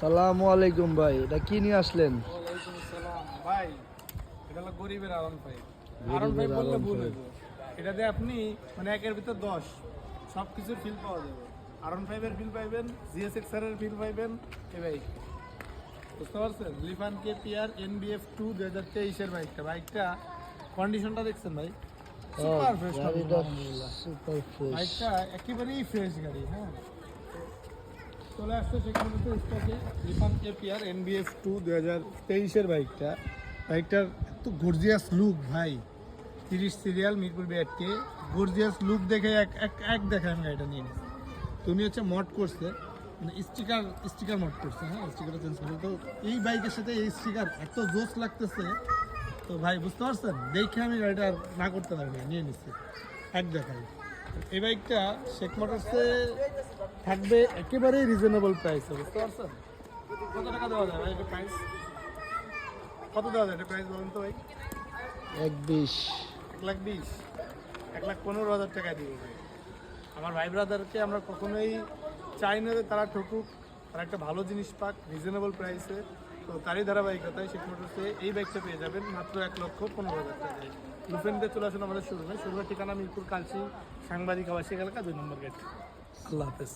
আসসালামু আলাইকুম ভাই, এটা কি নিয়ে আসলেন? ওয়ালাইকুম আসসালাম ভাই। এটা হলো গরিবের আরন ফাইভ। আরন গরিবের ফাইভ বললে আরন ভুল ফাইভ। হইব। এটাতে আপনি মানে একের ভিতর 10 সব কিছুর ফিল পাওয়া যাবে। আরন ফাইভের ফিল পাইবেন, জিএসএক্সআর এর ফিল পাইবেন। এ ভাই বুঝতে পারছেন? লিফান কে পিআর এনবিএফ 2 2023 এর বাইকটা কন্ডিশনটা দেখছেন ভাই? সুপার ফ্রেশ গাড়িটা সুপার ফ্রেশ। বাইকটা একেবারেই ফ্রেশ গাড়ি। হ্যাঁ, চলে আসছে সেখানে তো স্টকে লিফান কেপিআর এনবিএফ 2 2023 এর বাইকটার এত গর্জিয়াস লুক ভাই। 30 serial Mirpur BRT gorgeous look দেখে এক দেখে আমি গাড়িটা নিয়ে নিয়েছি। তো উনি হচ্ছে মড করছে, মানে স্টিকার মড করছে। হ্যাঁ, স্টিকারটা চেঞ্জ করছে। তো এই বাইকের সাথে এই স্টিকার এত জোস লাগতেছে, তো ভাই বুঝতে পারছেন, দেখে আমি গাড়িটা আর না করতে পারি না, নিয়ে নিচ্ছি এক দেখাই। এই বাইকটা শেখ মোটরসে থাকবে একেবারেই রিজনেবল প্রাইসে, বুঝতে পারছেন? কত টাকা দেওয়া যায় ভাই এটা প্রাইস? কত দেওয়া যায় এটা প্রাইস বলুন তো ভাই? 1.20। 1,20,000, 1,15,000 টাকা দিব ভাই। আমার ভাই ব্রাদারকে আমরা কখনোই চাই না যে তারা ঠকুক, তারা একটা ভালো জিনিস পাক রিজনেবল প্রাইসে। তো তারই ধারাবাহিকতায় শেখ মোটরসে এই বাইকটা পেয়ে যাবেন মাত্র 1,15,000 টাকায়। লুফেনতে চলে আসুন আমাদের শোরুমের ঠিকানা মিরপুর কালচি সাংবাদিক আবাসিক এলাকা 2 নম্বর গেট। আল্লাহ হাফেজ।